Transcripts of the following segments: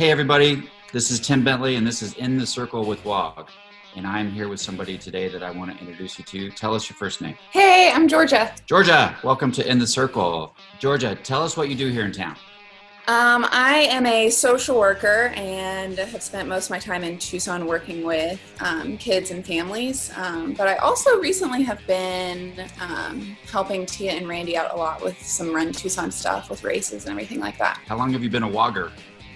Hey everybody, this is Tim Bentley and this is In the Circle with WOG. And I'm here with somebody today that I want to introduce you to. Tell us your first name. Hey, I'm Georgia. Georgia, welcome to In the Circle. Georgia, tell us what you do here in town. I am a social worker and have spent most of my time in Tucson working with kids and families. But I also recently have been helping Tia and Randy out a lot with some Run Tucson stuff with races and everything like that. How long have you been a Wogger?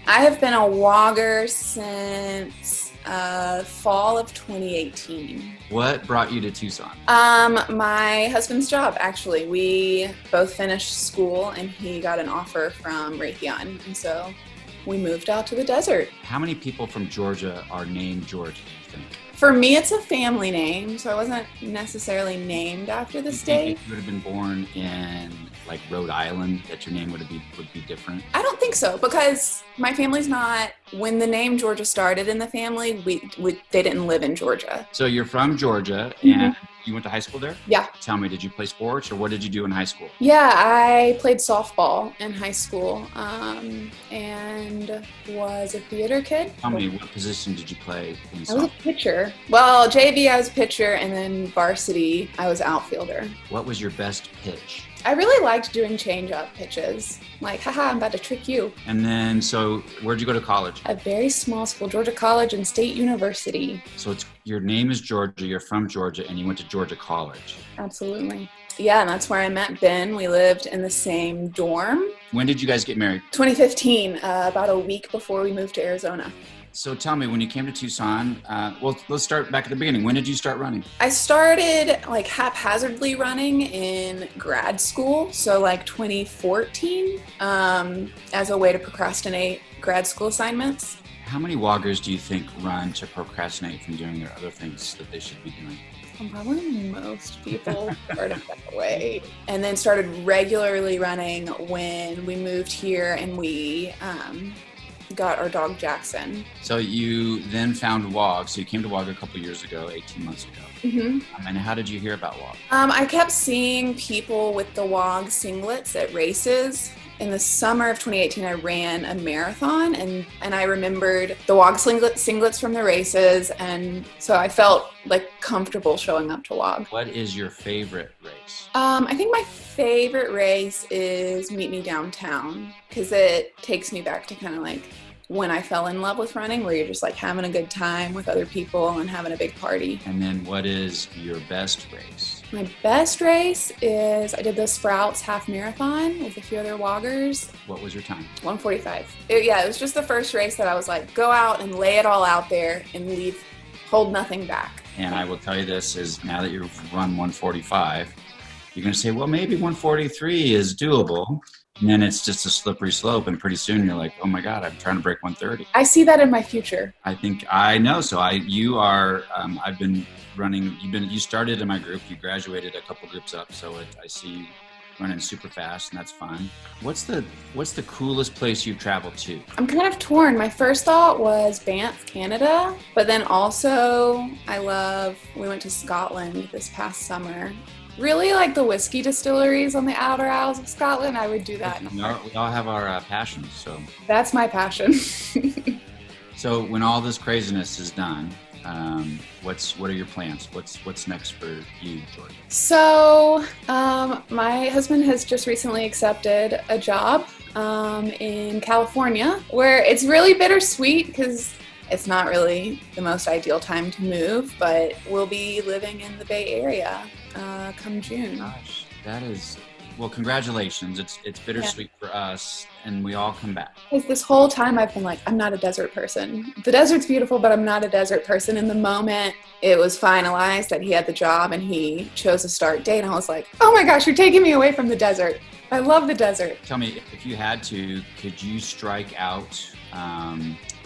I have been a Wogger since fall of 2018. What brought you to Tucson? My husband's job, actually. We both finished school and he got an offer from Raytheon. And so we moved out to the desert. How many people from Georgia are named Georgia, do you think? For me, it's a family name, so I wasn't necessarily named after the state. If you would have been born in like Rhode Island, that your name would be different? I don't think so, because my family's not, when the name Georgia started in the family, they didn't live in Georgia. So you're from Georgia and you went to high school there? Yeah. Tell me, did you play sports or what did you do in high school? Yeah, I played softball in high school and was a theater kid. Tell me, what position did you play in softball? I was a pitcher. Well, JV, I was pitcher, and then varsity, I was outfielder. What was your best pitch? I really liked doing change-up pitches. Like, haha, I'm about to trick you. And then, so where'd you go to college? A very small school, Georgia College and State University. So your name is Georgia, you're from Georgia, and you went to Georgia College. Absolutely. Yeah, and that's where I met Ben. We lived in the same dorm. When did you guys get married? 2015, about a week before we moved to Arizona. So tell me, when you came to Tucson, well, let's start back at the beginning. When did you start running? I started like haphazardly running in grad school, so like 2014, as a way to procrastinate grad school assignments. How many Woggers do you think run to procrastinate from doing their other things that they should be doing? Probably most people started that way. And then started regularly running when we moved here and we got our dog Jackson. So you then found WOG. So you came to WOG a couple years ago, 18 months ago. Mm-hmm. And how did you hear about WOG? I kept seeing people with the WOG singlets at races. In the summer of 2018, I ran a marathon and I remembered the WOG singlets from the races. And so I felt like comfortable showing up to WOG. What is your favorite race? I think my favorite race is Meet Me Downtown because it takes me back to kind of like when I fell in love with running, where you're just like having a good time with other people and having a big party. And then what is your best race? My best race is I did the Sprouts half marathon with a few other Woggers. What was your time? 1:45. It was just the first race that I was like, go out and lay it all out there and hold nothing back. And I will tell you this is now that you've run 145, you're going to say, well, maybe 143 is doable. And then it's just a slippery slope. And pretty soon you're like, oh my God, I'm trying to break 130. I see that in my future. I think I know. So I've been running, you started in my group, you graduated a couple groups up. So I see you running super fast and that's fun. What's the coolest place you've traveled to? I'm kind of torn. My first thought was Banff, Canada, but then also we went to Scotland this past summer. Really like the whiskey distilleries on the outer isles of Scotland. I would do that. We all have our passions. So that's my passion. So when all this craziness is done, what are your plans? What's next for you, Georgia? So my husband has just recently accepted a job in California, where it's really bittersweet because it's not really the most ideal time to move, but we'll be living in the Bay Area come June. Gosh, that is, well, congratulations. It's bittersweet for us, and we all come back. Because this whole time I've been like, I'm not a desert person. The desert's beautiful, but I'm not a desert person. And the moment it was finalized that he had the job and he chose a start date, I was like, oh my gosh, you're taking me away from the desert. I love the desert. Tell me, if you had to, could you strike out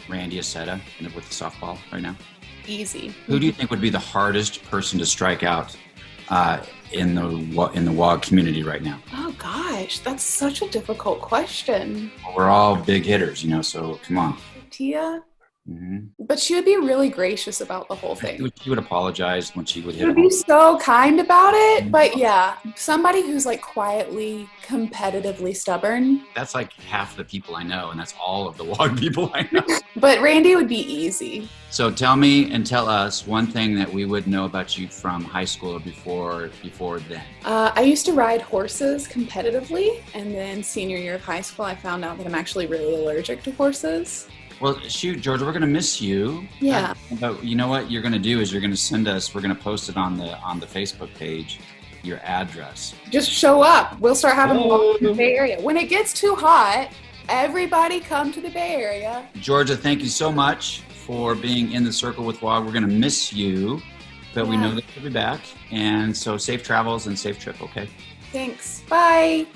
Randy Aceta with the softball right now? Easy. Who do you think would be the hardest person to strike out in the WOG community right now? Oh gosh, that's such a difficult question. We're all big hitters, so come on. Tia? But she would be really gracious about the whole thing. She would apologize when she would hit She would home. be so kind about it. But yeah, somebody who's like quietly, competitively stubborn. That's like half the people I know, and that's all of the WOG people I know. But Randy would be easy. So tell me and tell us one thing that we would know about you from high school or before then. I used to ride horses competitively, and then senior year of high school, I found out that I'm actually really allergic to horses. Well, shoot, Georgia, we're going to miss you. Yeah. But you know what you're going to do is you're going to send us, we're going to post it on the Facebook page, your address. Just show up. We'll start having walks in the Bay Area. When it gets too hot, everybody come to the Bay Area. Georgia, thank you so much for being in the circle with WOG. We're going to miss you, but we know that you'll be back. And so safe travels and safe trip, okay? Thanks. Bye.